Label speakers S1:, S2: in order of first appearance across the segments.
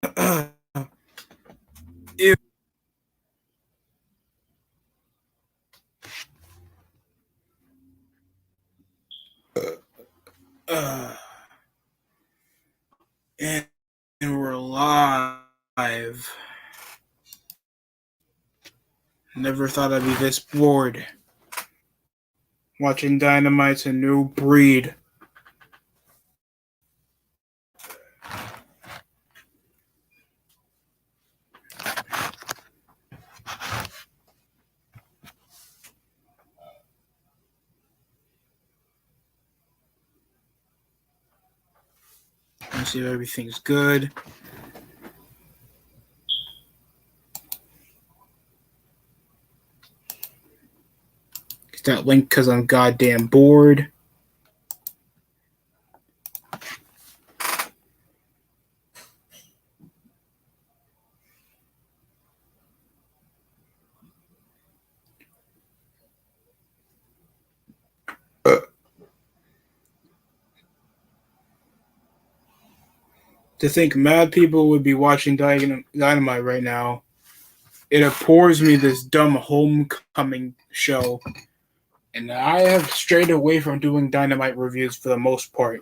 S1: Ew. Uh, and we're live. Never thought I'd be this bored. Watching Dynamite's a new breed. Let's see if everything's good. Get that link because I'm goddamn bored. To think mad people would be watching Dynamite right now. It abhors me, this dumb homecoming show. And I have strayed away from doing Dynamite reviews for the most part.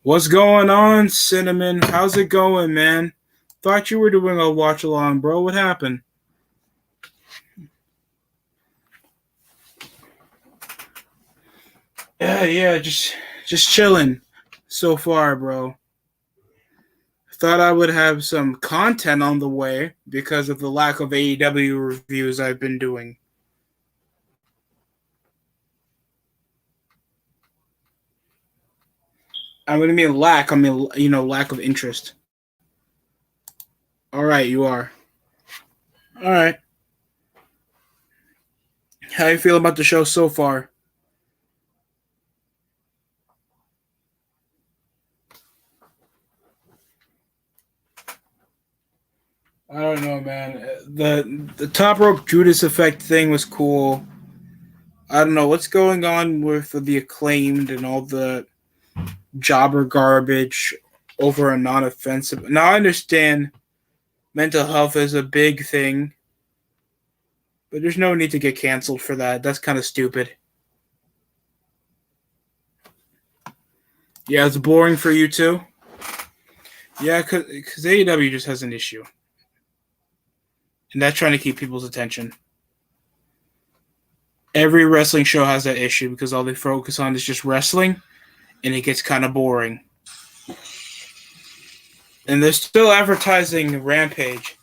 S1: What's going on, Cinnamon? How's it going, man? Thought you were doing a watch along, bro. What happened? Yeah, just chilling so far, bro. Thought I would have some content on the way because of the lack of AEW reviews I've been doing. I'm gonna mean lack. I mean, lack of interest. All right, you are. All right. How you feel about the show so far? I don't know, man. The top rope Judas effect thing was cool. I don't know what's going on with the acclaimed and all the jobber garbage over a non-offensive. Now I understand mental health is a big thing, but there's no need to get canceled for that. That's kind of stupid. Yeah, it's boring for you too. Yeah, because AEW just has an issue, and that's trying to keep people's attention. Every wrestling show has that issue because all they focus on is just wrestling, and it gets kind of boring. And they're still advertising Rampage.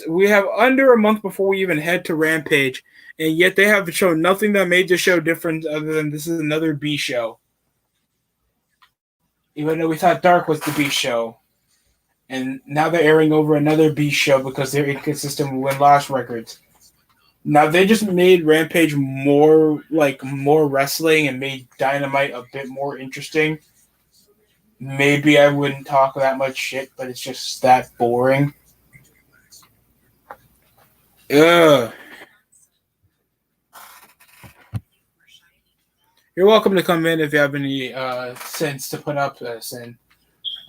S1: We have under a month before we even head to Rampage, and yet they have shown nothing that made the show different other than this is another B show. Even though we thought Dark was the B show, and now they're airing over another B show because they're inconsistent with win-loss records. Now they just made Rampage more wrestling and made Dynamite a bit more interesting. Maybe I wouldn't talk that much shit, but it's just that boring. Ugh. You're welcome to come in if you have any sense to put up this. And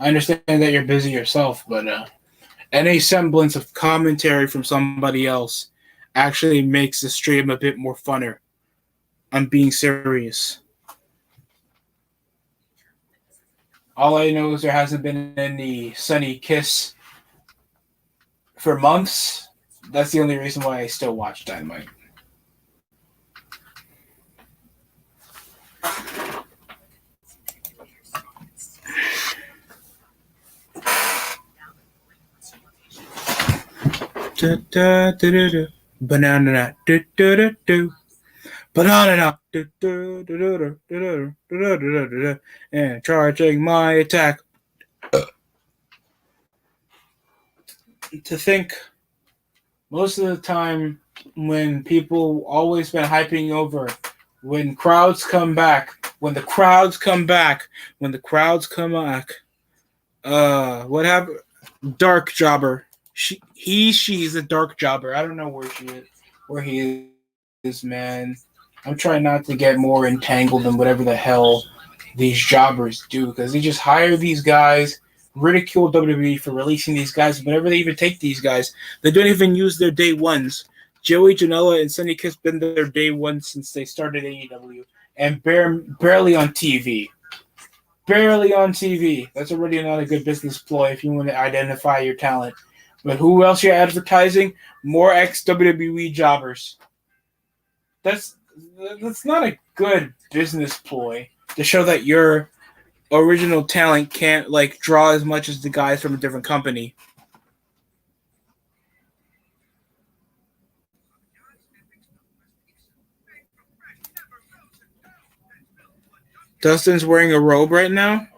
S1: I understand that you're busy yourself, but any semblance of commentary from somebody else actually makes the stream a bit more funner. I'm being serious. All I know is there hasn't been any Sunny Kiss for months. That's the only reason why I still watch Dynamite. Banana, banana, and charging my attack. To think, most of the time, when people always been hyping over, when crowds come back, what happened? Dark jobber. She's a dark jobber. I don't know where he is, man. I'm trying not to get more entangled in whatever the hell these jobbers do because they just hire these guys ridicule WWE for releasing these guys. Whenever they even take these guys, they don't even use their day ones. Joey Janela and Sonny Kiss been their day one since they started AEW, and barely on TV. Barely on TV. That's already not a good business ploy if you want to identify your talent. But who else you're advertising? More ex WWE jobbers. That's that's not a good business ploy to show that your original talent can't like draw as much as the guys from a different company. Dustin's wearing a robe right now.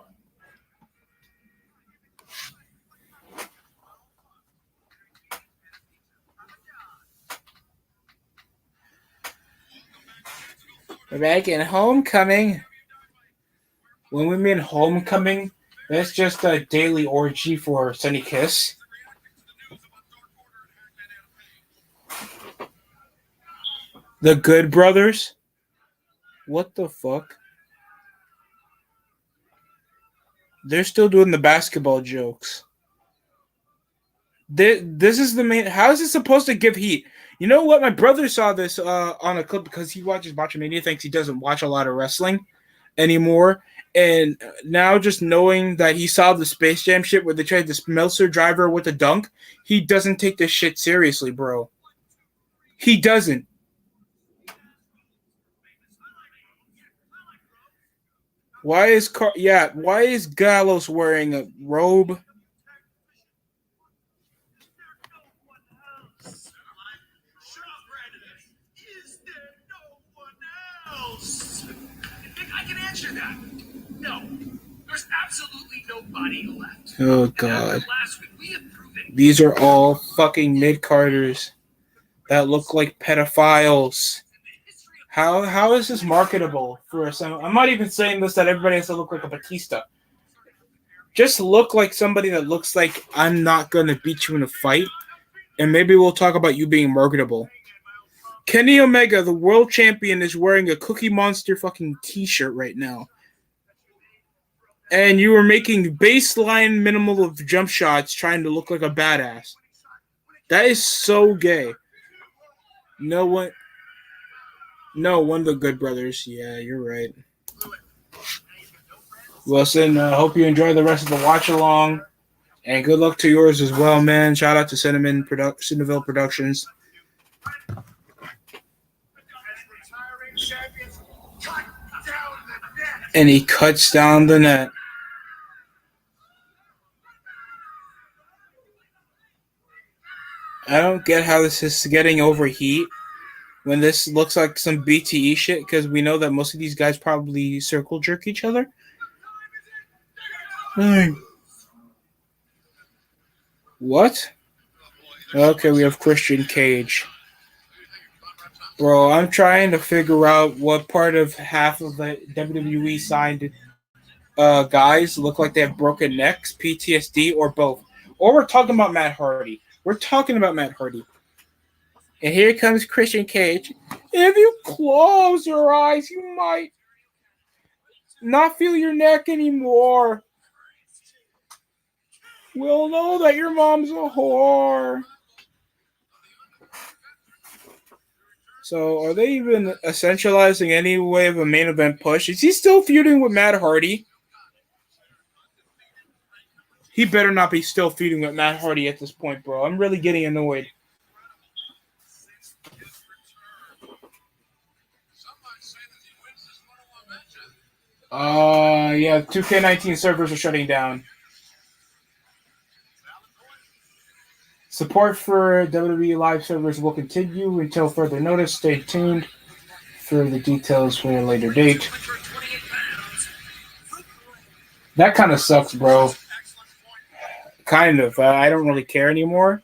S1: We're back in Homecoming. When we mean Homecoming, that's just a daily orgy for Sunny Kiss. The Good Brothers? What the fuck? They're still doing the basketball jokes. This is the main. How is it supposed to give heat? You know what? My brother saw this on a clip because he watches Botchamania. Thinks he doesn't watch a lot of wrestling anymore. And now, just knowing that he saw the Space Jam shit where they tried this Meltzer driver with a dunk, he doesn't take this shit seriously, bro. He doesn't. Why is Gallows wearing a robe?
S2: I can answer that. No, there's absolutely nobody left.
S1: Oh god. These are all fucking mid-carders that look like pedophiles. How is this marketable for some? I'm not even saying this that everybody has to look like a Batista. Just look like somebody that looks like I'm not gonna beat you in a fight, and maybe we'll talk about you being marketable. Kenny Omega, the world champion, is wearing a Cookie Monster fucking t-shirt right now. And you were making baseline minimal of jump shots trying to look like a badass. That is so gay. No one of the Good Brothers. Yeah, you're right. Wilson, hope you enjoy the rest of the watch along. And good luck to yours as well, man. Shout out to Cinnaville Productions. And he cuts down the net. I don't get how this is getting overheat when this looks like some BTE shit because we know that most of these guys probably circle jerk each other. What? Okay, we have Christian Cage. Bro, I'm trying to figure out what part of half of the WWE signed guys look like they have broken necks, PTSD, or both. Or we're talking about Matt Hardy. We're talking about Matt Hardy. And here comes Christian Cage. If you close your eyes, you might not feel your neck anymore. We'll know that your mom's a whore. So, are they even essentializing any way of a main event push? Is he still feuding with Matt Hardy? He better not be still feuding with Matt Hardy at this point, bro. I'm really getting annoyed. Yeah, 2K19 servers are shutting down. Support for WWE Live servers will continue until further notice. Stay tuned for the details for a later date. That kind of sucks, bro. Kind of. I don't really care anymore.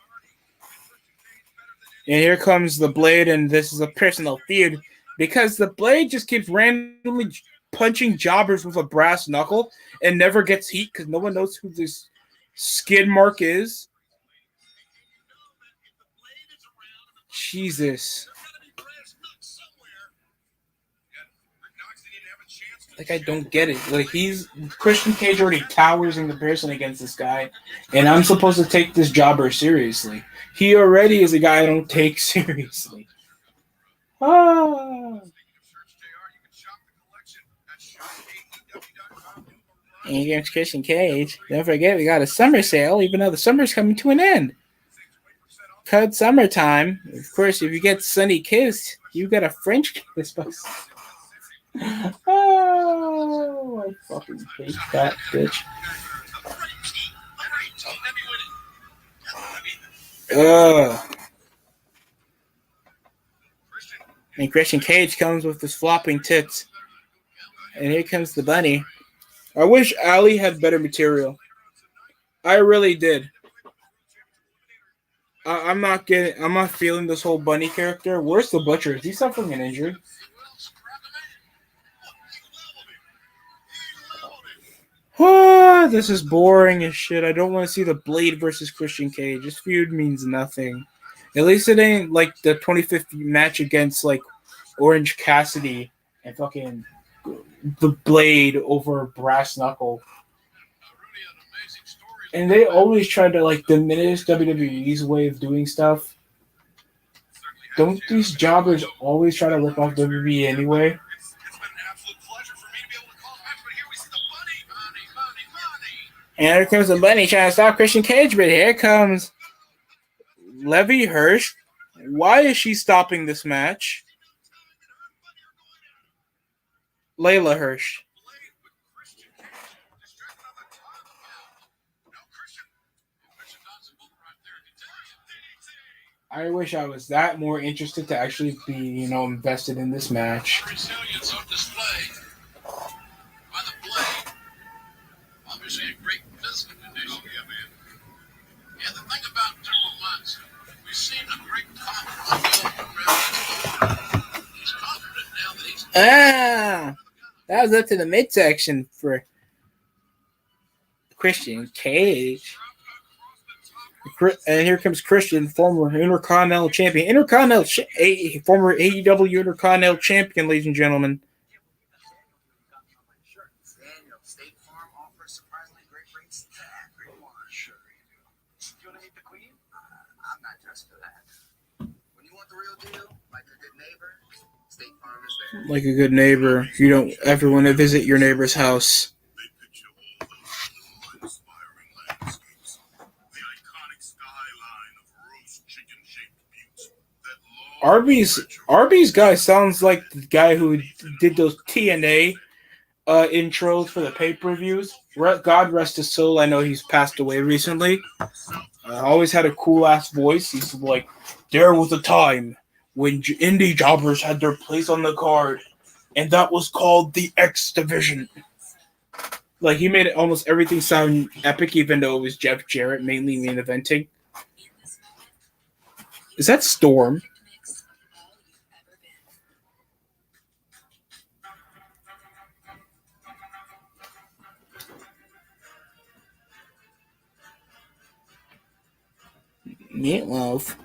S1: And here comes the Blade, and this is a personal feud because the Blade just keeps randomly punching jobbers with a brass knuckle and never gets heat because no one knows who this skid mark is. Jesus. Like, I don't get it. Like, Christian Cage already towers in comparison against this guy, and I'm supposed to take this jobber seriously. He already is a guy I don't take seriously. Ah. And here's Christian Cage. Don't forget, we got a summer sale, even though the summer's coming to an end. Cut summertime. Of course, if you get Sunny Kiss, you get a French kiss. Oh, I fucking hate that bitch. And Christian Cage comes with his flopping tits. And here comes the bunny. I wish Ali had better material. I really did. I'm not feeling this whole bunny character. Where's the butcher? Is he suffering an injury? Oh, this is boring as shit. I don't want to see the Blade versus Christian Cage. This feud means nothing. At least it ain't like the 25th match against like Orange Cassidy and fucking the Blade over Brass Knuckle. And they always try to like diminish WWE's way of doing stuff. Don't these jobbers always try to rip off WWE anyway? And here comes the bunny trying to stop Christian Cage, but here comes Levy Hirsch. Why is she stopping this match? Layla Hirsch. I wish I was that more interested to actually be, invested in this match.
S2: Resilience on display by the Blade. Obviously a great physical condition. Oh, yeah, man. Yeah, the thing about Turbo Months, we've seen a great confidence. He's confident now that he's...
S1: That was up to the midsection for Christian Cage. And here comes Christian, former Intercontinental Champion. Former AEW Intercontinental Champion, ladies and gentlemen.
S2: State Farm offers surprisingly great rates to everyone. Sure you do. You want to meet the Queen? I'm not dressed for that. When you want the real deal, like a good neighbor, State Farm is there.
S1: Like a good neighbor, you don't ever want to visit your neighbor's house. Arby's guy sounds like the guy who did those TNA intros for the pay-per-views. God rest his soul. I know he's passed away recently. Always had a cool-ass voice. He's like, there was a time when indie jobbers had their place on the card, and that was called the X Division. Like, he made almost everything sound epic, even though it was Jeff Jarrett mainly main eventing. Is that Storm? Meatloaf.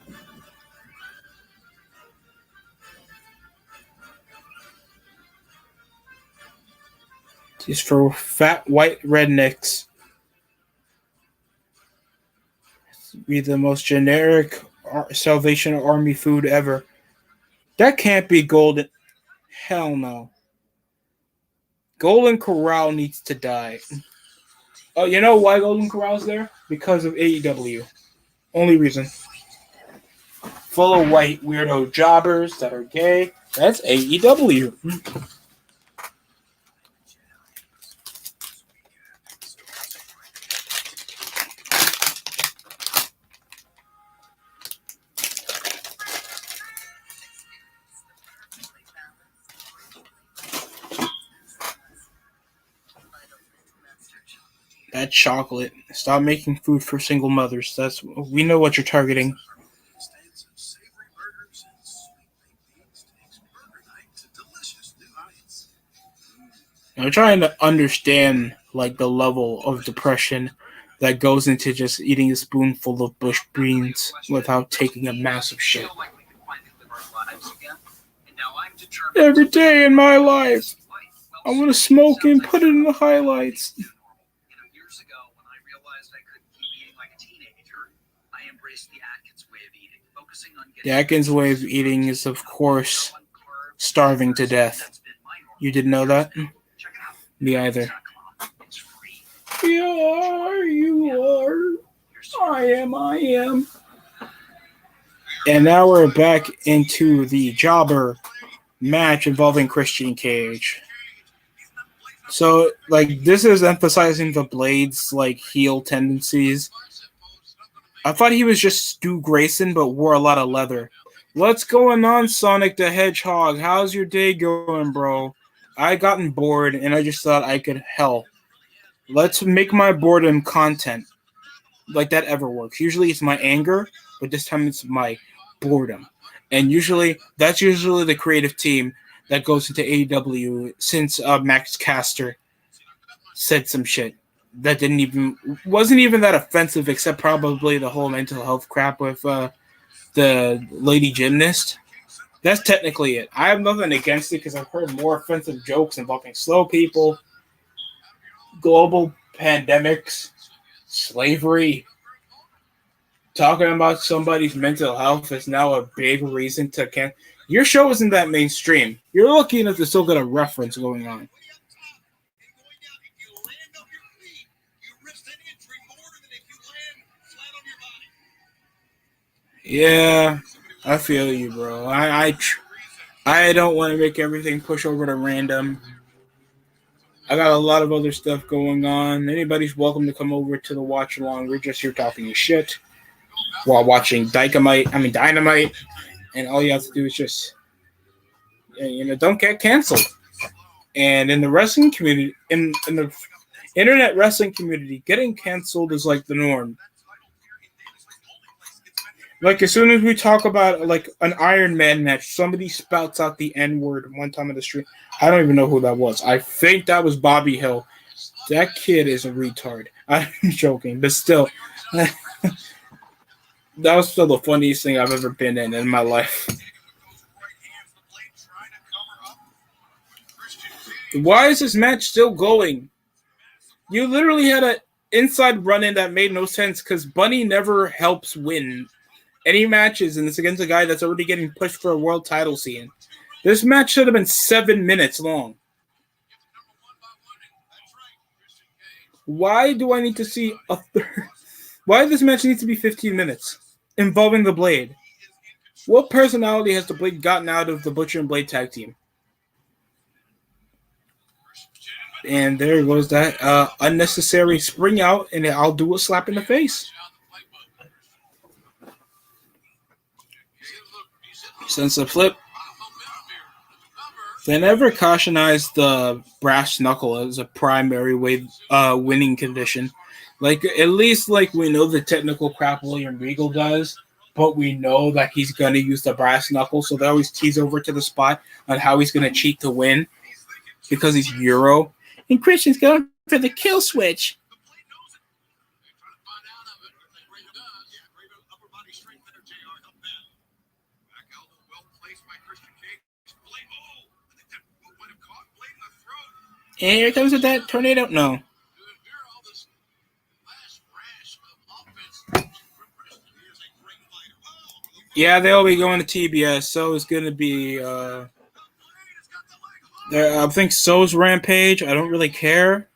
S1: Just for fat white rednecks. Be the most generic Salvation Army food ever. That can't be Golden. Hell no. Golden Corral needs to die. Oh, you know why Golden Corral's there? Because of AEW. Only reason. Full of white weirdo jobbers that are gay. That's AEW. That chocolate. Stop making food for single mothers. We know what you're targeting. I'm trying to understand like the level of depression that goes into just eating a spoonful of bush beans without taking a massive shit. Every day in my life. I want to smoke and put it in the highlights.
S3: Years ago, when I realized I couldn't keep eating like a teenager, I embraced the Atkins way of eating, focusing on getting
S1: The Atkins way of eating is, of course, starving to death. You didn't know that? Me either. You are. I am. And now we're back into the jobber match involving Christian Cage. So, like, this is emphasizing the Blade's, like, heel tendencies. I thought he was just Stu Grayson, but wore a lot of leather. What's going on, Sonic the Hedgehog? How's your day going, bro? I gotten bored, and I just thought I could, let's make my boredom content. Like that ever works. Usually it's my anger, but this time it's my boredom. And that's usually the creative team that goes into AEW since Max Caster said some shit that wasn't even that offensive, except probably the whole mental health crap with the lady gymnast. That's technically it. I have nothing against it because I've heard more offensive jokes involving slow people, global pandemics, slavery. Talking about somebody's mental health is now a big reason to cancel. Your show isn't that mainstream. You're lucky enough to still get a reference going on. Yeah, I feel you, bro. I don't want to make everything push over to random. I got a lot of other stuff going on. Anybody's welcome to come over to the watch along. We're just here talking shit while watching Dynamite, and all you have to do is just, don't get canceled. And in the wrestling community, in the internet wrestling community, getting canceled is like the norm. Like, as soon as we talk about, like, an Iron Man match, somebody spouts out the N-word one time in the street. I don't even know who that was. I think that was Bobby Hill. That kid is a retard. I'm joking, but still. That was still the funniest thing I've ever been in my life. Why is this match still going? You literally had an inside run-in that made no sense because Bunny never helps win any matches, and it's against a guy that's already getting pushed for a world title scene. This match should have been 7 minutes long. Why do I need to see a third? Why does this match need to be 15 minutes involving the Blade? What personality has the Blade gotten out of the Butcher and Blade tag team? And there goes that unnecessary spring out, and I'll do a slap in the face. Since the flip, they never cautionized the brass knuckle as a primary winning condition. Like, at least, like, we know the technical crap William Regal does, but we know that he's going to use the brass knuckle, so they always tease over to the spot on how he's going to cheat to win because he's Euro. And Christian's going for the kill switch. And here comes with that tornado. No. Yeah, they'll be going to TBS. So it's going to be, I think So's Rampage. I don't really care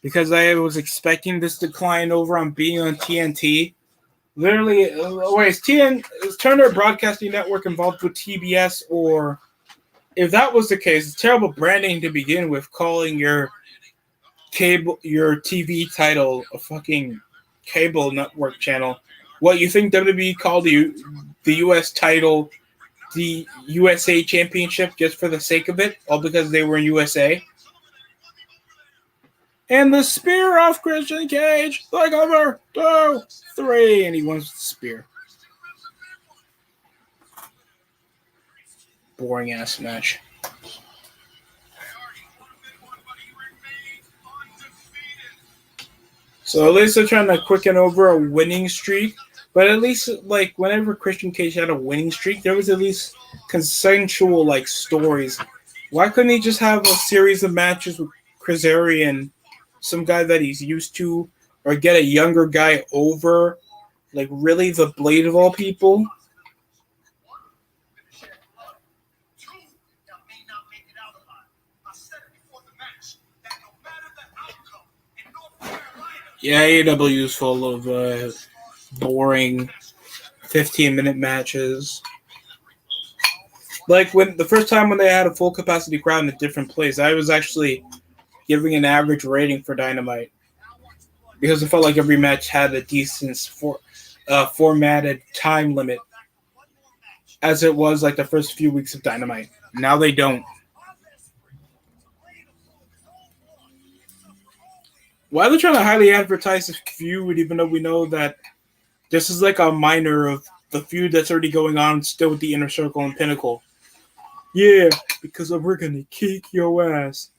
S1: because I was expecting this decline over on being on TNT. Literally, is Turner Broadcasting Network involved with TBS, or if that was the case, it's terrible branding to begin with, calling your TV title a fucking cable network channel. What, you think WWE called the U.S. title the USA Championship just for the sake of it, all because they were in USA? And the spear off Christian Cage, like over 2, 3, and he wins the spear. Boring ass match. So at least they're trying to quicken over a winning streak. But at least, like, whenever Christian Cage had a winning streak, there was at least consensual, like, stories Why couldn't he just have a series of matches with Kazarian, some guy that he's used to, or get a younger guy over? Like, really, the Blade of all people?
S2: Two that may not make it out alive. I said it before the match that no matter the outcome in North Carolina,
S1: Yeah, AEW is full of boring 15-minute matches. Like, when the first time when they had a full capacity crowd in a different place, I was actually giving an average rating for Dynamite because it felt like every match had a decent formatted time limit, as it was like the first few weeks of Dynamite. Now they don't. Why are they trying to highly advertise this feud, even though we know that this is like a minor of the feud that's already going on still with the Inner Circle and Pinnacle? Yeah, because we're gonna kick your ass.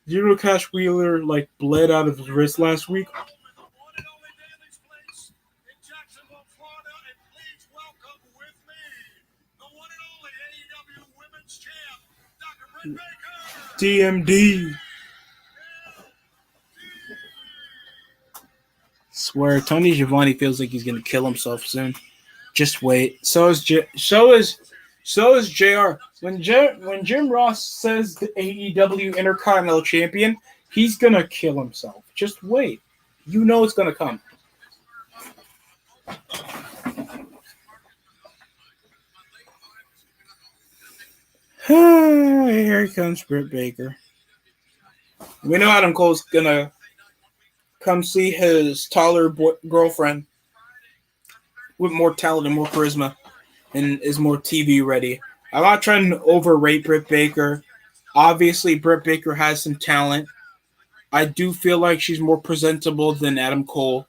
S1: Did you know Cash Wheeler like bled out of his wrist last week? DMD. Swear, Tony Giovanni feels like he's gonna kill himself soon. Just wait. So is Jr. When Jim Ross says the AEW Intercontinental Champion, he's gonna kill himself. Just wait. You know it's gonna come. Here comes Britt Baker. We know Adam Cole's gonna come see his taller girlfriend with more talent and more charisma and is more TV ready. I'm not trying to overrate Britt Baker. Obviously, Britt Baker has some talent. I do feel like she's more presentable than Adam Cole.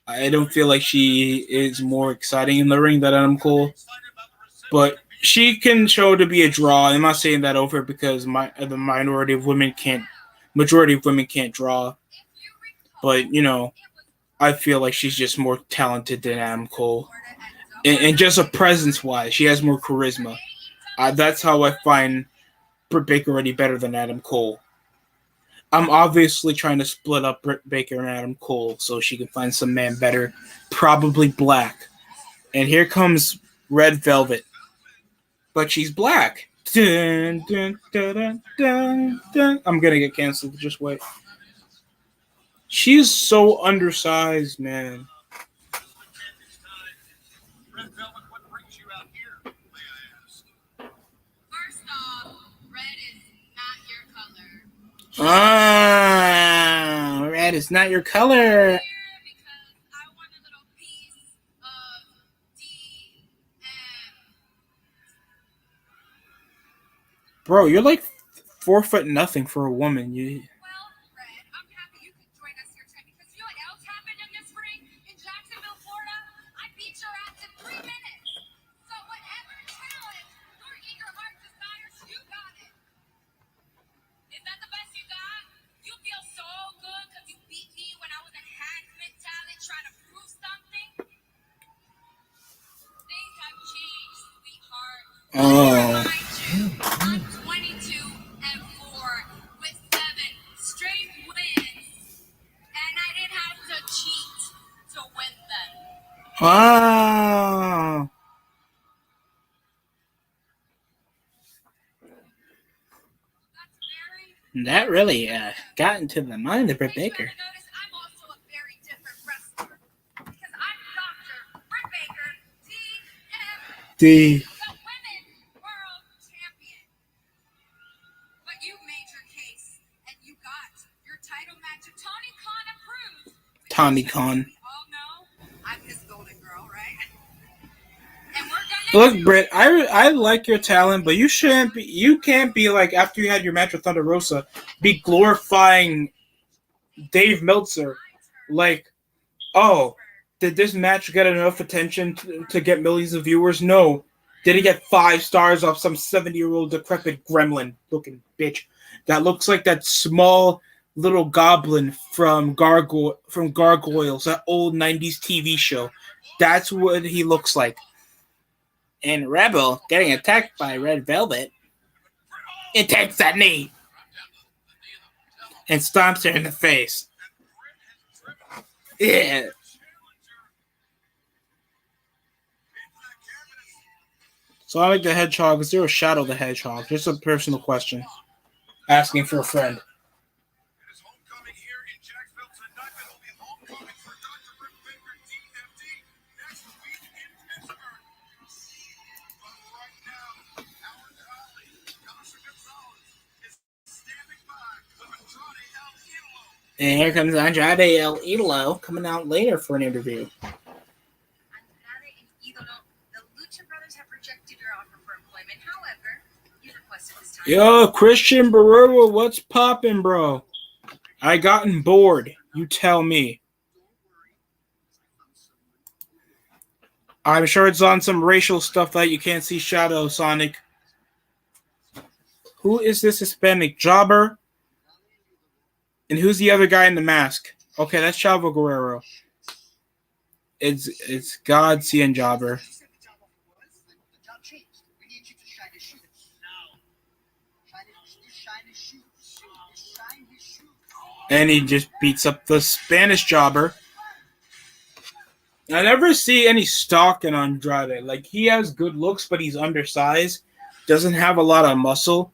S1: I don't feel like she is more exciting in the ring than Adam Cole. But she can show to be a draw. I'm not saying that over because the majority of women can't draw. But, I feel like she's just more talented than Adam Cole. And just a presence-wise, she has more charisma. That's how I find Britt Baker already better than Adam Cole. I'm obviously trying to split up Britt Baker and Adam Cole so she can find some man better, probably black. And here comes Red Velvet. But she's black. Dun, dun, dun, dun, dun, dun. I'm going to get canceled. Just wait. She's so undersized, man. Ah, red is not your color. Bro, you're like 4'0" for a woman. Oh.
S4: I'm 22-4 with 7 straight wins, and I didn't have to cheat to win them.
S1: Ah. That really got into the mind of Britt Baker.
S4: I'm also a very different wrestler because I'm Dr. Britt Baker,
S1: D. Tony Khan.
S4: I'm his golden girl, right? And we're gonna
S1: Look, Britt, I like your talent, but you can't be like, after you had your match with Thunder Rosa, be glorifying Dave Meltzer. Like, oh, did this match get enough attention to get millions of viewers? No. Did it get 5 stars off some 70-year-old decrepit gremlin looking bitch that looks like that small little goblin from Gargoyles, that old 90s TV show? That's what he looks like. And Rebel getting attacked by Red Velvet. It takes that knee and stomps her in the face. Yeah. Sonic the Hedgehog, is there a Shadow the Hedgehog? Just a personal question. Asking for a friend.
S2: It is homecoming here in Jacksonville tonight. It'll be homecoming for Dr. Rick Baker, DMD, next week in Pittsburgh. But right now, our colleague, Tasha Gonzalez, is standing by with Andrade El Idolo.
S1: And here comes Andrade El Idolo coming out later for an interview.
S4: Andrade and Idolo, the Lucha Brothers have rejected your offer for employment. However, you requested this time.
S1: Yo, Christian Barrera, what's poppin', bro? I gotten bored. You tell me. I'm sure it's on some racial stuff that you can't see Shadow, Sonic. Who is this Hispanic jobber? And who's the other guy in the mask? Okay, that's Chavo Guerrero. It's God Cien Jobber. And he just beats up the Spanish jobber. I never see any stock in Andrade. Like, he has good looks, but he's undersized. Doesn't have a lot of muscle.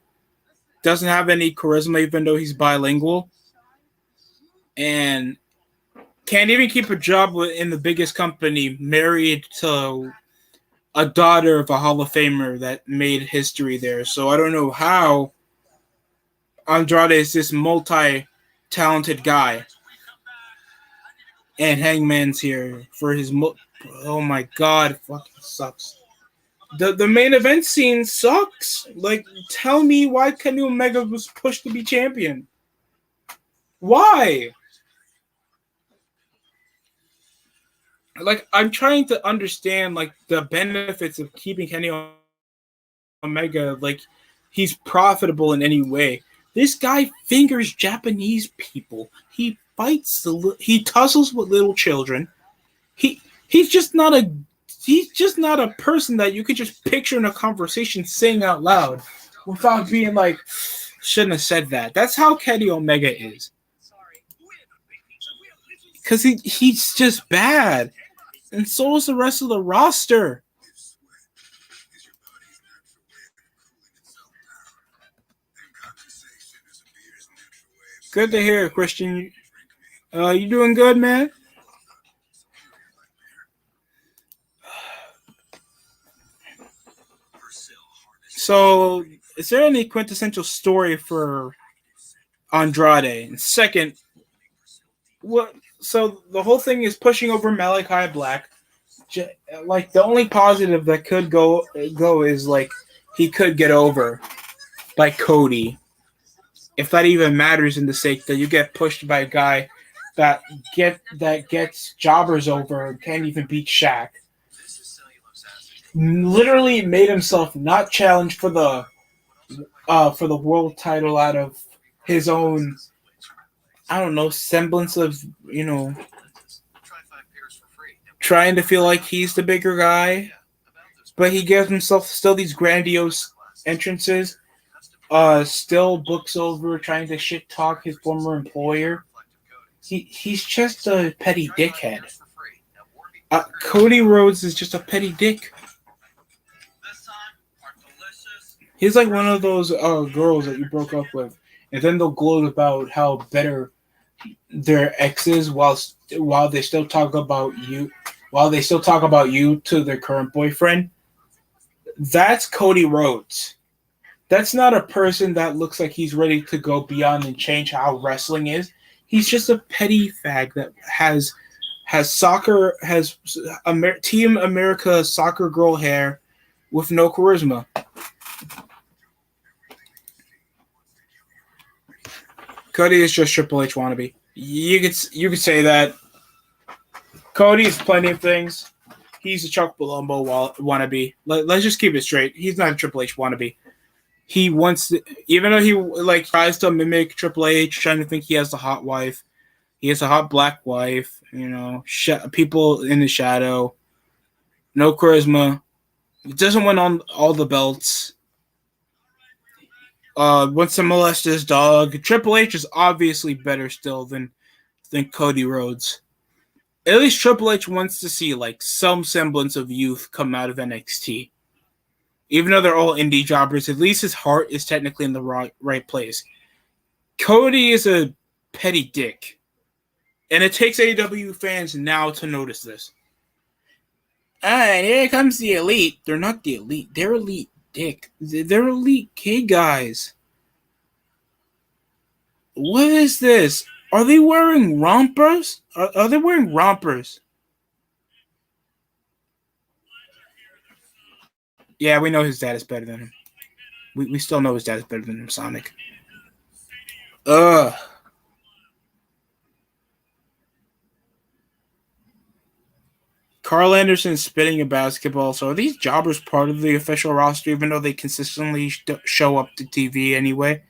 S1: Doesn't have any charisma, even though he's bilingual. And can't even keep a job in the biggest company, married to a daughter of a Hall of Famer that made history there. So I don't know how Andrade is this multi-talented guy. And Hangman's here for his... oh my god, it fucking sucks. The main event scene sucks. Like, tell me why Kenny Omega was pushed to be champion. Why? Like, I'm trying to understand, like, the benefits of keeping Kenny Omega, like, he's profitable in any way. This guy fingers Japanese people. He fights he tussles with little children. He's just not a person that you could just picture in a conversation saying out loud without being like, shouldn't have said that. That's how Kenny Omega is. Because he's just bad. And so is the rest of the roster. Good to hear, Christian. You doing good, man? So, is there any quintessential story for Andrade? And second, what? So the whole thing is pushing over Malachi Black. Like, the only positive that could go is like he could get over by Cody. If that even matters in the sake that you get pushed by a guy that gets jobbers over and can't even beat Shaq. Literally made himself not challenge for the world title out of his own, I don't know, semblance of, trying to feel like he's the bigger guy. But he gives himself still these grandiose entrances. Still books over trying to shit talk his former employer. He's just a petty dickhead. Cody Rhodes is just a petty dick. He's like one of those girls that you broke up with, and then they'll gloat about how better their ex is while they still talk about you to their current boyfriend. That's Cody Rhodes. That's not a person that looks like he's ready to go beyond and change how wrestling is. He's just a petty fag that has Team America soccer girl hair with no charisma. Cody is just Triple H wannabe. You could say that. Cody is plenty of things. He's a Chuck Palumbo wannabe. Let's just keep it straight. He's not a Triple H wannabe. He wants to, even though he tries to mimic Triple H, trying to think he has a hot wife. He has a hot black wife. People in the shadow. No charisma. He doesn't win on all the belts. wants to molest his dog. Triple H is obviously better still than Cody Rhodes. At least Triple H wants to see like some semblance of youth come out of NXT. Even though they're all indie jobbers, at least his heart is technically in the right place. Cody is a petty dick. And it takes AEW fans now to notice this. And here comes the Elite. They're not the Elite. They're Elite dick. They're Elite kid guys. What is this? Are they wearing rompers? Are they wearing rompers? Yeah, we know his dad is better than him. We still know his dad is better than him, Sonic. Ugh. Carl Anderson spitting a basketball. So are these jobbers part of the official roster, even though they consistently show up to TV anyway?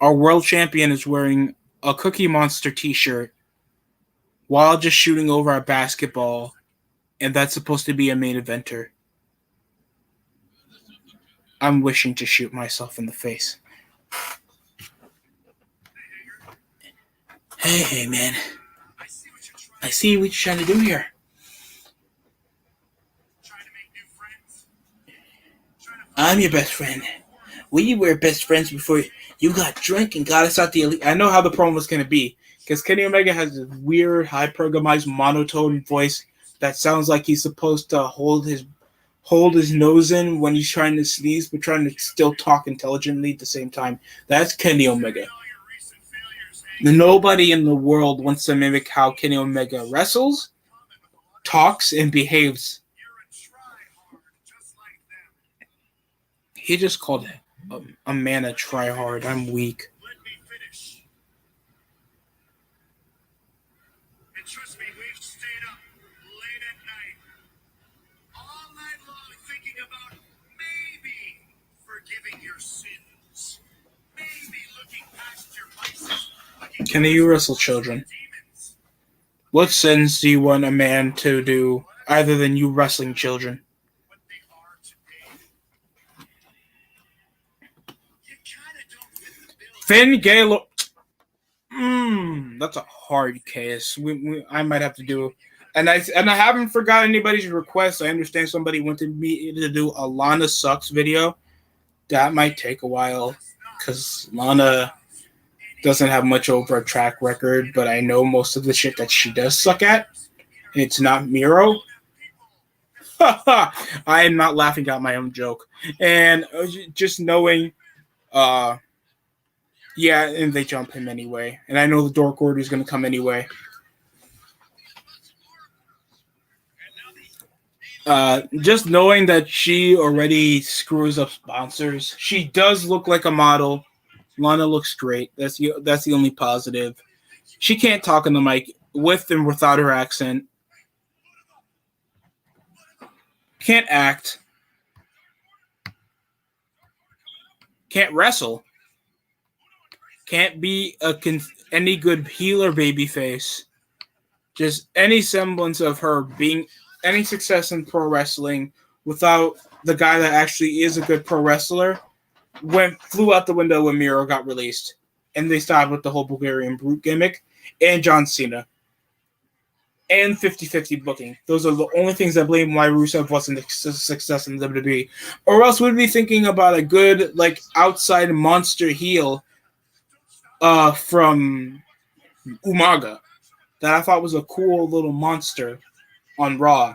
S1: Our world champion is wearing a Cookie Monster t-shirt while just shooting over a basketball, and that's supposed to be a main eventer. I'm wishing to shoot myself in the face. Hey, man. I see what you're trying to do here. I'm your best friend. We were best friends before you got drunk and got us out the Elite. I know how the promo was going to be, because Kenny Omega has this weird, high-programmized monotone voice that sounds like he's supposed to hold his nose in when he's trying to sneeze, but trying to still talk intelligently at the same time. That's Kenny Omega. Nobody in the world wants to mimic how Kenny Omega wrestles, talks, and behaves. He just called a man a tryhard. I'm weak.
S2: And trust me, we've stayed up late at night, all night long, thinking about maybe forgiving your sins, maybe looking past your vices.
S1: Can you wrestle children? What sins do you want a man to do other than you wrestling children? Finn Gaylor. That's a hard case. I might have to do, and I haven't forgotten anybody's request. I understand somebody wanted me to do a Lana Sucks video. That might take a while because Lana doesn't have much over a track record, but I know most of the shit that she does suck at. It's not Miro. I am not laughing at my own joke. And just knowing, yeah, and they jump him anyway. And I know the Dork Order is going to come anyway. Just knowing that she already screws up sponsors. She does look like a model. Lana looks great. That's the only positive. She can't talk on the mic with and without her accent. Can't act. Can't wrestle. Can't be any good healer babyface. Just any semblance of her being any success in pro wrestling without the guy that actually is a good pro wrestler flew out the window when Miro got released. And they started with the whole Bulgarian Brute gimmick and John Cena. And 50-50 booking. Those are the only things I blame why Rusev wasn't a success in WWE. Or else we'd be thinking about a good, like, outside monster heel from Umaga that I thought was a cool little monster on Raw.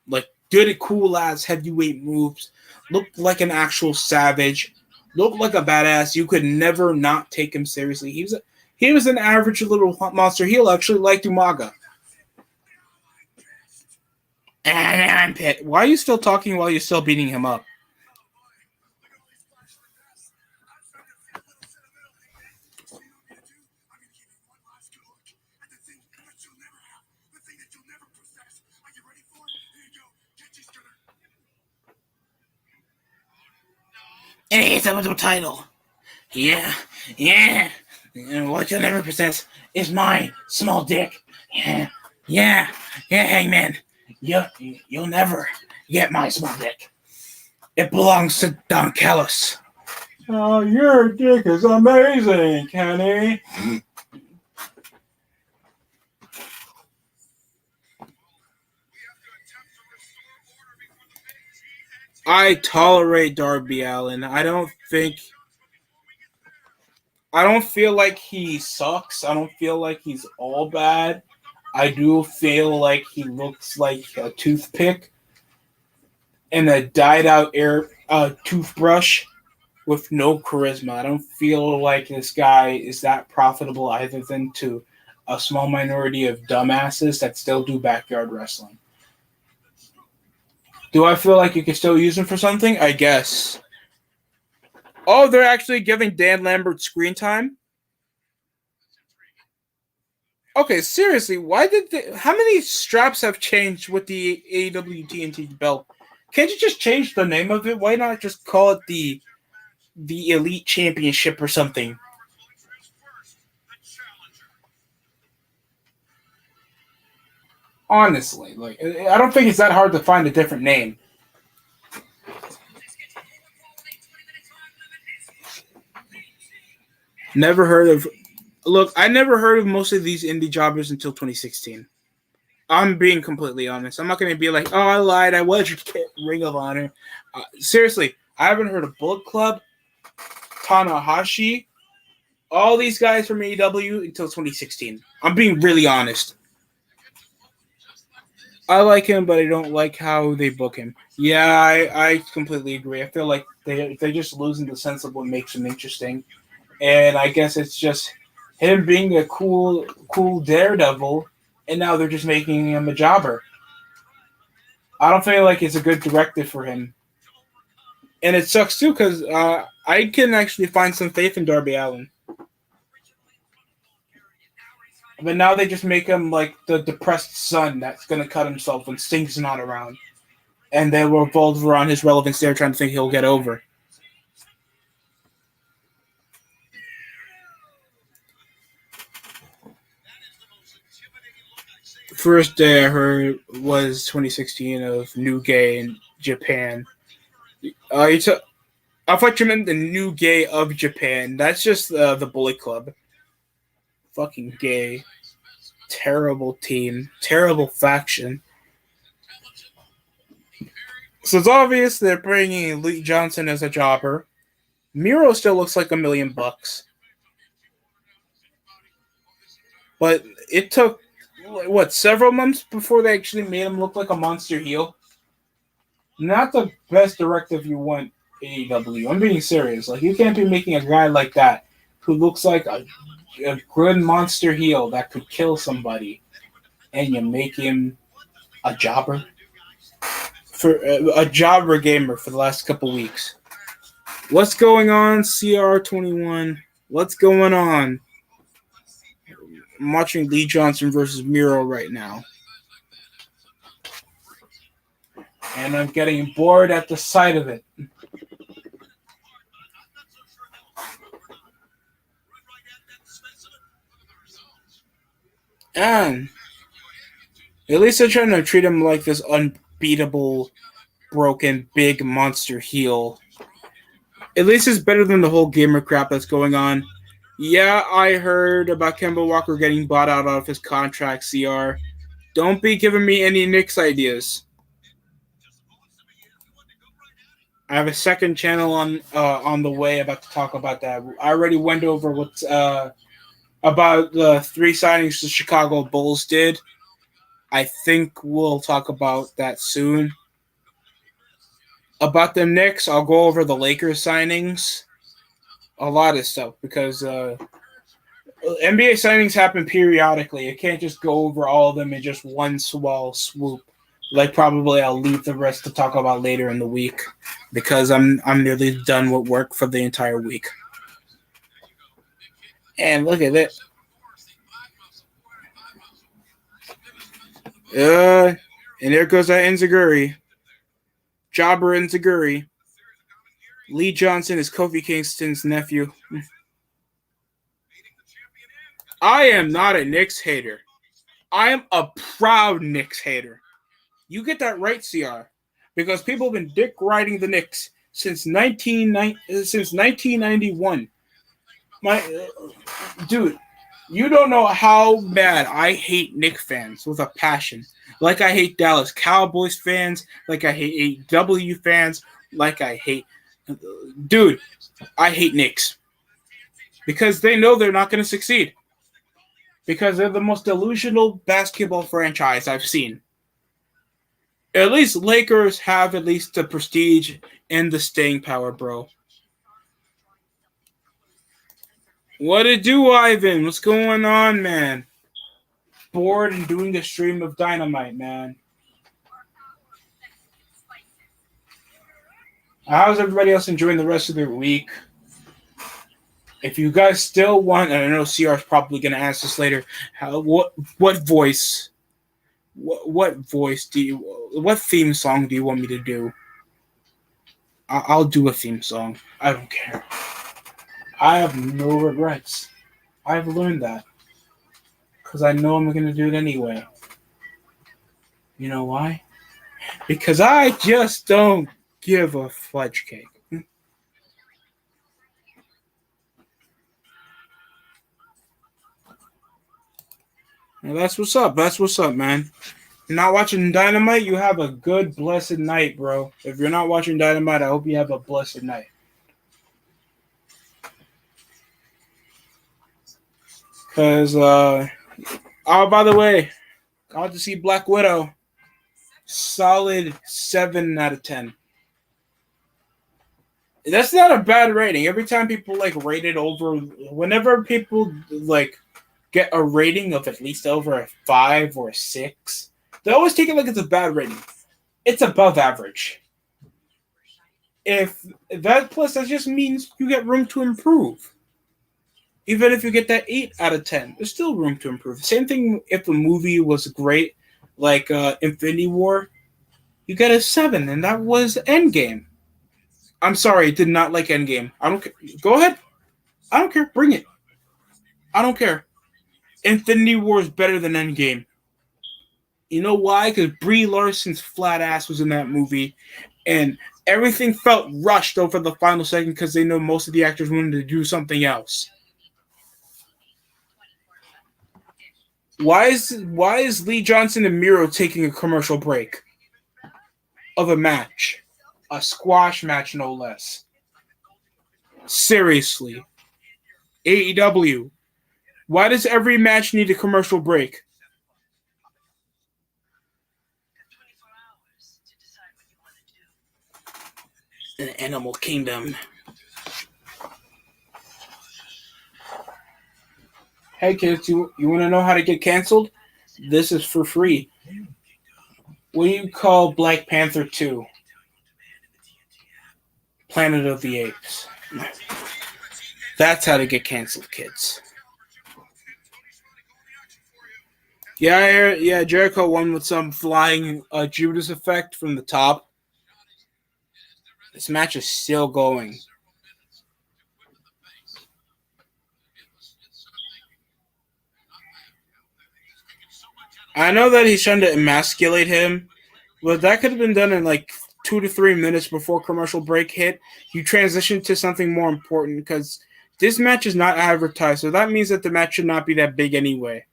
S1: Like, good, cool-ass heavyweight moves. Looked like an actual savage. Looked like a badass. You could never not take him seriously. He was an average little monster heel, actually, like Umaga. And I'm pissed. Why are you still talking while you're still beating him up? And he's a title. Yeah. And what you'll never possess is my small dick. Yeah, Hangman. You'll never get my small dick. It belongs to Don Callis. Oh, your dick is amazing, Kenny. I tolerate Darby Allin. I don't feel like he sucks. I don't feel like he's all bad. I do feel like he looks like a toothpick and a dyed out air toothbrush with no charisma. I don't feel like this guy is that profitable either than to a small minority of dumbasses that still do backyard wrestling. Do I feel like you can still use him for something? I guess. Oh, they're actually giving Dan Lambert screen time? Okay, seriously, how many straps have changed with the AEW TNT belt? Can't you just change the name of it? Why not just call it the Elite Championship or something? Honestly, like I don't think it's that hard to find a different name. Never heard of. Look, I never heard of most of these indie jobbers until 2016. I'm being completely honest. I'm not going to be like, oh, I lied. I was Ring of Honor. Seriously, I haven't heard of Bullet Club, Tanahashi, all these guys from AEW until 2016. I'm being really honest. I like him, but I don't like how they book him. Yeah, I completely agree. I feel like they're just losing the sense of what makes him interesting. And I guess it's just him being a cool daredevil, and now they're just making him a jobber. I don't feel like it's a good directive for him. And it sucks too, because I can actually find some faith in Darby Allin. But now they just make him like the depressed son that's going to cut himself when Sting's not around. And they revolve around his relevance there, trying to think he'll get over. First day I heard was 2016 of New Gay in Japan. I thought you meant the New Gay of Japan. That's just the Bullet Club. Fucking gay. Terrible team. Terrible faction. So it's obvious they're bringing Elite Johnson as a jobber. Miro still looks like $1 million. But it took, several months before they actually made him look like a monster heel? Not the best directive you want, AEW. I'm being serious. Like, you can't be making a guy like that who looks like a good monster heel that could kill somebody, and you make him a jobber? For a jobber gamer for the last couple weeks. What's going on, CR21? What's going on? I'm watching Lee Johnson versus Miro right now. And I'm getting bored at the sight of it. And at least they're trying to treat him like this unbeatable, broken, big monster heel. At least it's better than the whole gamer crap that's going on. Yeah, I heard about Kemba Walker getting bought out of his contract, CR. Don't be giving me any Knicks ideas. I have a second channel on the way about to talk about that. I already went over what's about the 3 signings the Chicago Bulls did. I think we'll talk about that soon. About the Knicks, I'll go over the Lakers signings. A lot of stuff, because NBA signings happen periodically. You can't just go over all of them in just one swell swoop. Like, probably I'll leave the rest to talk about later in the week, because I'm nearly done with work for the entire week. And look at it. And there goes that Enziguri. Jobber Enziguri. Lee Johnson is Kofi Kingston's nephew. I am not a Knicks hater. I am a proud Knicks hater. You get that right, CR. because people have been dick riding the Knicks since 1991. My dude, you don't know how bad I hate Knicks fans with a passion. Like I hate Dallas Cowboys fans, like I hate AEW fans, like I hate dude, I hate Knicks because they know they're not going to succeed. Because they're the most delusional basketball franchise I've seen. At least Lakers have at least the prestige and the staying power, bro. What it do, Ivan? What's going on, man? Bored and doing a stream of Dynamite, man. How's everybody else enjoying the rest of their week? If you guys still want, and I know CR's probably going to ask this later, what voice, what theme song do you want me to do? I'll do a theme song. I don't care. I have no regrets. I've learned that. Because I know I'm going to do it anyway. You know why? Because I just don't give a fudge cake. Well, that's what's up. That's what's up, man. If you're not watching Dynamite, you have a good, blessed night, bro. If you're not watching Dynamite, I hope you have a blessed night. Because, oh, by the way, got to see Black Widow. Solid 7 out of 10. That's not a bad rating. Every time people, rate it over, whenever people, get a rating of at least over a 5 or a 6, they always take it like it's a bad rating. It's above average. If that just means you get room to improve. Even if you get that 8 out of 10, there's still room to improve. Same thing if a movie was great, like Infinity War, you get a 7, and that was Endgame. I'm sorry, I did not like Endgame. I don't care. Go ahead. I don't care. Bring it. I don't care. Infinity War is better than Endgame. You know why? Because Brie Larson's flat ass was in that movie, and everything felt rushed over the final second because they know most of the actors wanted to do something else. Why is Lee Johnson and Miro taking a commercial break of a match? A squash match, no less. Seriously. AEW. Why does every match need a commercial break? An Animal Kingdom. Hey kids, you want to know how to get canceled? This is for free. What do you call Black Panther 2? Planet of the Apes. That's how to get canceled, kids. Yeah, Jericho won with some flying Judas effect from the top. This match is still going. I know that he's trying to emasculate him, but that could have been done in 2 to 3 minutes before commercial break hit. You transition to something more important because this match is not advertised, so that means that the match should not be that big anyway.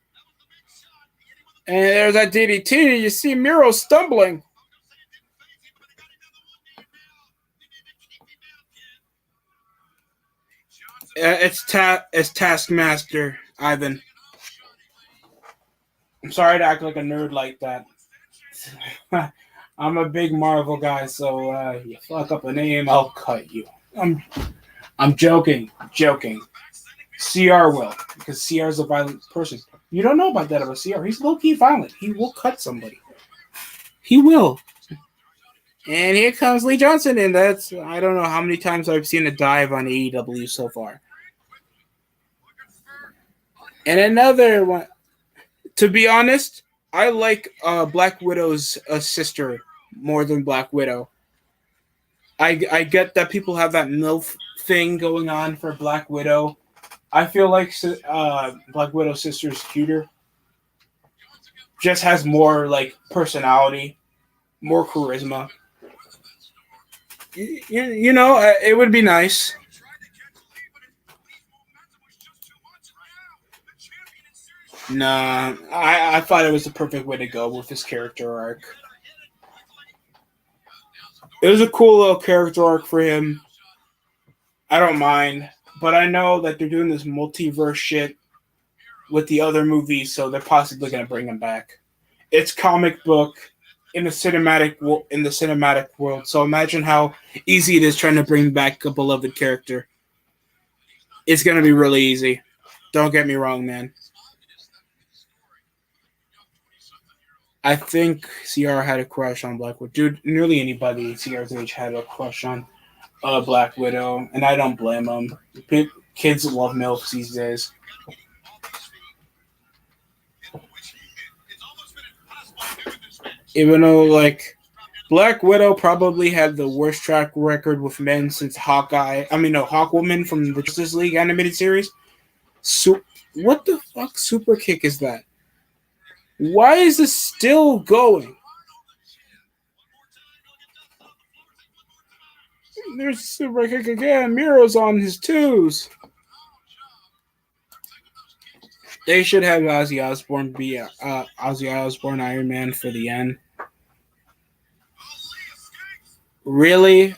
S1: And there's that DDT. You see Miro stumbling. It's Taskmaster, Ivan. I'm sorry to act like a nerd like that. I'm a big Marvel guy, so you fuck up a name, I'll cut you. I'm joking. CR will, because CR is a violent person. You don't know about that about CR. He's low-key violent. He will cut somebody. He will. And here comes Lee Johnson, and that's, I don't know how many times I've seen a dive on AEW so far. And another one. To be honest, I like Black Widow's sister more than Black Widow. I get that people have that MILF thing going on for Black Widow. I feel like Black Widow's sister is cuter. Just has more personality, more charisma. You know, it would be nice. Nah, I thought it was the perfect way to go with his character arc. It was a cool little character arc for him. I don't mind, but I know that they're doing this multiverse shit with the other movies, so they're possibly going to bring him back. It's comic book in the cinematic world, so imagine how easy it is trying to bring back a beloved character. It's going to be really easy. Don't get me wrong, man. I think CR had a crush on Black Widow. Dude, nearly anybody CR's age had a crush on Black Widow, and I don't blame them. Kids love MILFs these days. Even though, like, Black Widow probably had the worst track record with men since Hawkwoman from the Justice League animated series. What the fuck super kick is that? Why is this still going? There's a super kick again. Miro's on his twos. They should have Ozzy Osbourne be Ozzy Osbourne Iron Man for the end. Really?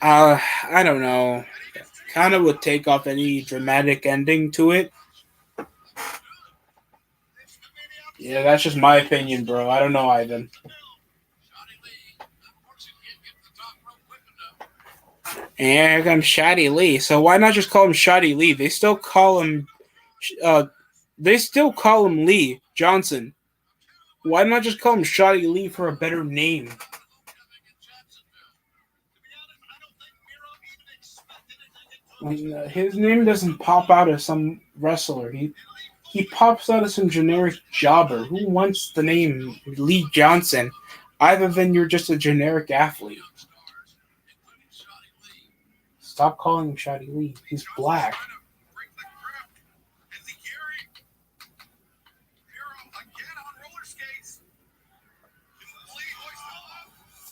S1: I don't know. Kind of would take off any dramatic ending to it. Yeah, that's just my opinion, bro. I don't know, Ivan. And here comes Shoddy Lee. So why not just call him Shoddy Lee? They still call him Lee Johnson. Why not just call him Shoddy Lee for a better name? His name doesn't pop out as some wrestler. He pops out as some generic jobber. Who wants the name Lee Johnson other than you're just a generic athlete? Stop calling him Shoddy Lee. He's black.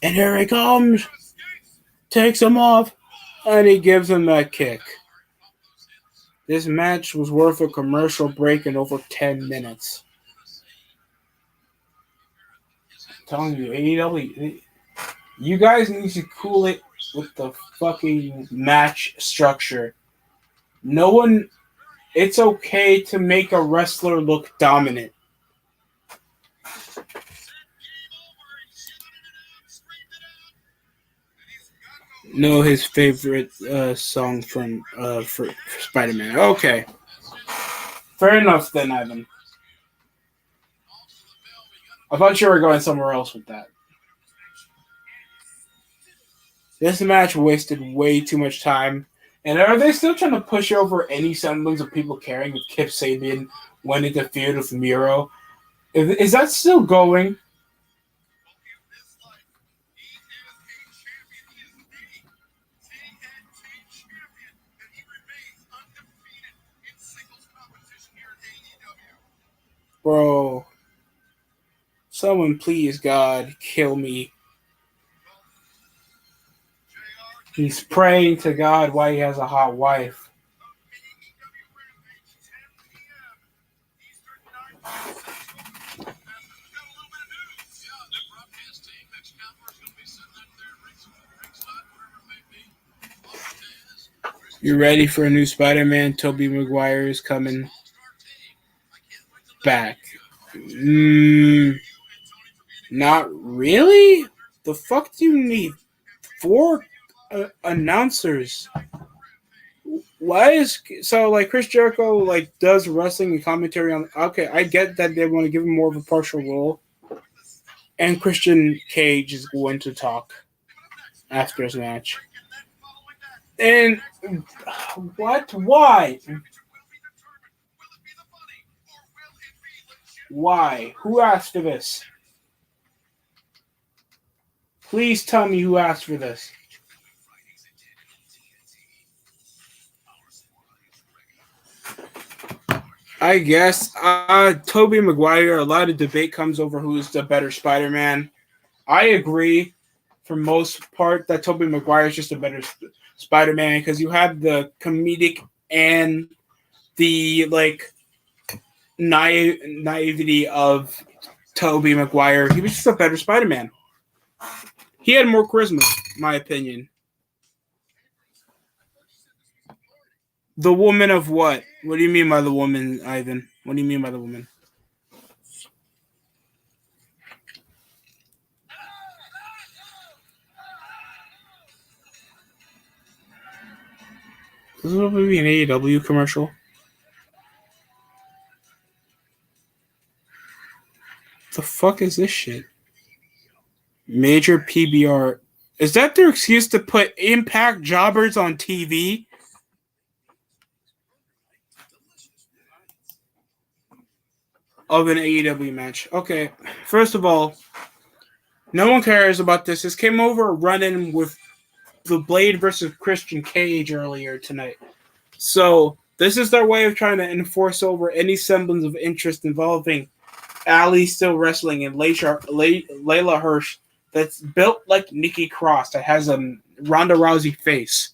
S1: And here he comes. Takes him off. And he gives him that kick. This match was worth a commercial break in over 10 minutes. I'm telling you, AEW, you guys need to cool it with the fucking match structure. It's okay to make a wrestler look dominant. Know his favorite song from for Spider-Man. Okay. Fair enough then, Ivan. I thought you were going somewhere else with that. This match wasted way too much time. And are they still trying to push over any semblance of people caring if Kip Sabian went into feud with Miro? Is that still going? Bro, someone please, God, kill me. He's praying to God why he has a hot wife. You ready for a new Spider-Man? Tobey Maguire is coming back. Not really? The fuck do you need 4 announcers? Why is so like Chris Jericho like does wrestling and commentary on? Okay, I get that they want to give him more of a partial role, and Christian Cage is going to talk after his match. And what? Why? Why? Who asked for this? Please tell me who asked for this. I guess Tobey Maguire, a lot of debate comes over who's the better Spider-Man. I agree. for most part that Tobey Maguire is just a better Spider-Man because you have the comedic and the like naivety of Tobey Maguire. He was just a better Spider-Man. He had more charisma, in my opinion. The woman of what? What do you mean by the woman, Ivan? What do you mean by the woman? This will be an AEW commercial. The fuck is this shit? Major PBR. Is that their excuse to put Impact jobbers on TV? Of an AEW match. Okay, first of all, no one cares about this. This came over running with the Blade versus Christian Cage earlier tonight. So this is their way of trying to enforce over any semblance of interest involving Ali still wrestling and Layla Hirsch that's built like Nikki Cross that has a Ronda Rousey face.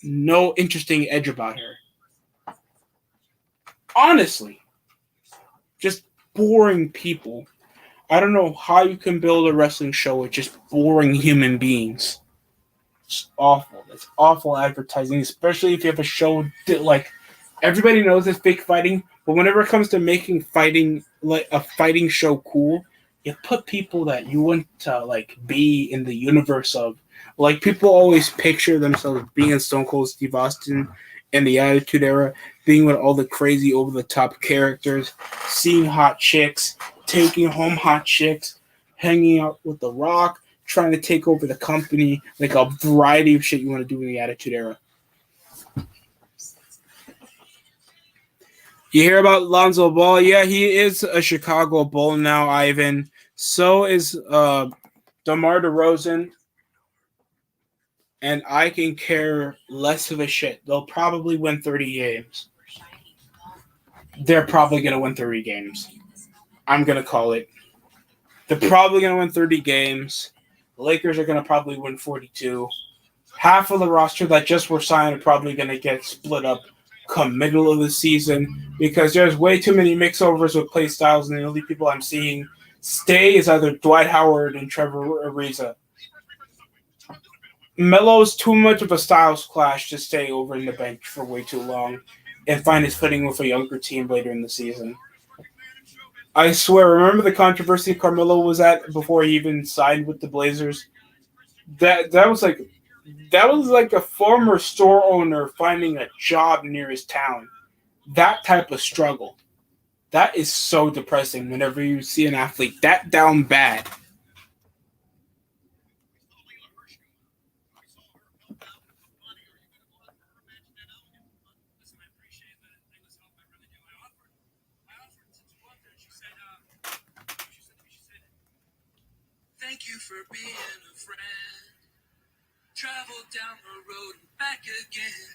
S1: No interesting edge about her. Honestly. Just boring people. I don't know how you can build a wrestling show with just boring human beings. It's awful. It's awful advertising, especially if you have a show that, like, everybody knows it's fake fighting, but whenever it comes to making fighting, like, a fighting show cool, you put people that you want to, like, be in the universe of. Like, people always picture themselves being in Stone Cold Steve Austin in the Attitude Era, being with all the crazy over-the-top characters, seeing hot chicks, taking home hot chicks, hanging out with The Rock, trying to take over the company, like a variety of shit you want to do in the Attitude Era. You hear about Lonzo Ball? Yeah, he is a Chicago Bull now, Ivan. So is DeMar DeRozan. And I can care less of a shit. They'll probably win 30 games. They're probably going to win 30 games. I'm going to call it. They're probably going to win 30 games. The Lakers are going to probably win 42. Half of the roster that just were signed are probably going to get split up come middle of the season because there's way too many mixovers with play styles, and the only people I'm seeing stay is either Dwight Howard and Trevor Ariza. Melo's too much of a styles clash to stay over in the bench for way too long and find his footing with a younger team later in the season. I swear, remember the controversy Carmelo was at before he even signed with the Blazers? That was like a former store owner finding a job near his town. That type of struggle. That is so depressing whenever you see an athlete that down bad.
S3: Thank you for being a friend. Travel down the road and back again.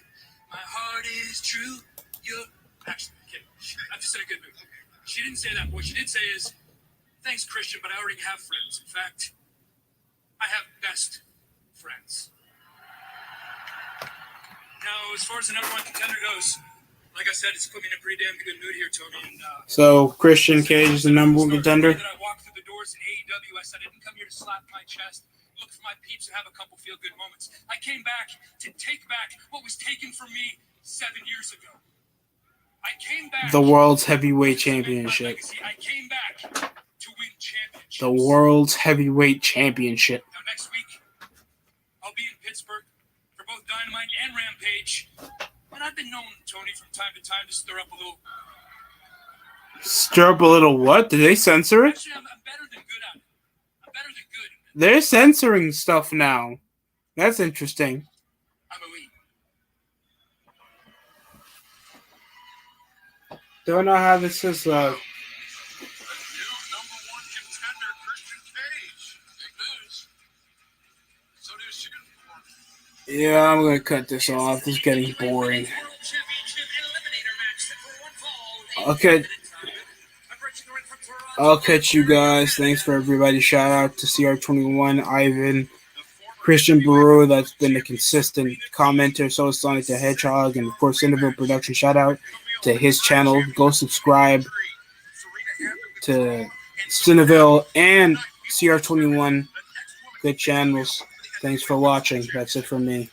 S3: My heart is true. You're actually kidding. I'm just in a good mood. She didn't say that. What she did say is, thanks, Christian, but I already have friends. In fact, I have best friends. Now, as far as the number one contender goes, like I said, it's put me in a pretty damn good mood here, Tony. And
S1: so Christian Cage is the number one contender.
S3: I walked through the doors in AEW. I said I didn't come here to slap my chest, look for my peeps, and have a couple feel-good moments. I came back to take back what was taken from me 7 years ago. I came back.
S1: The World's Heavyweight Championship.
S3: I came back to win championships.
S1: The World's Heavyweight Championship.
S3: Now next week, I'll be in Pittsburgh for both Dynamite and Rampage. And I've been known, Tony, from time to time to stir up a little.
S1: Stir up a little what? Did they censor it?
S3: Actually, I'm better than good at it. I'm better than good.
S1: They're censoring stuff now. That's interesting.
S3: I'm elite.
S1: Don't know how this is.
S2: The new number one contender, Christian Cage. Big news. So do you for?
S1: Yeah, I'm gonna cut this off. This is getting boring. Okay. I'll catch you guys. Thanks for everybody. Shout out to CR21, Ivan, Christian Baru, that's been a consistent commenter. So is Sonic the Hedgehog, and of course, Cinderville Production. Shout out to his channel. Go subscribe to Cinderville and CR21. Good channels. Thanks for watching. That's it from me.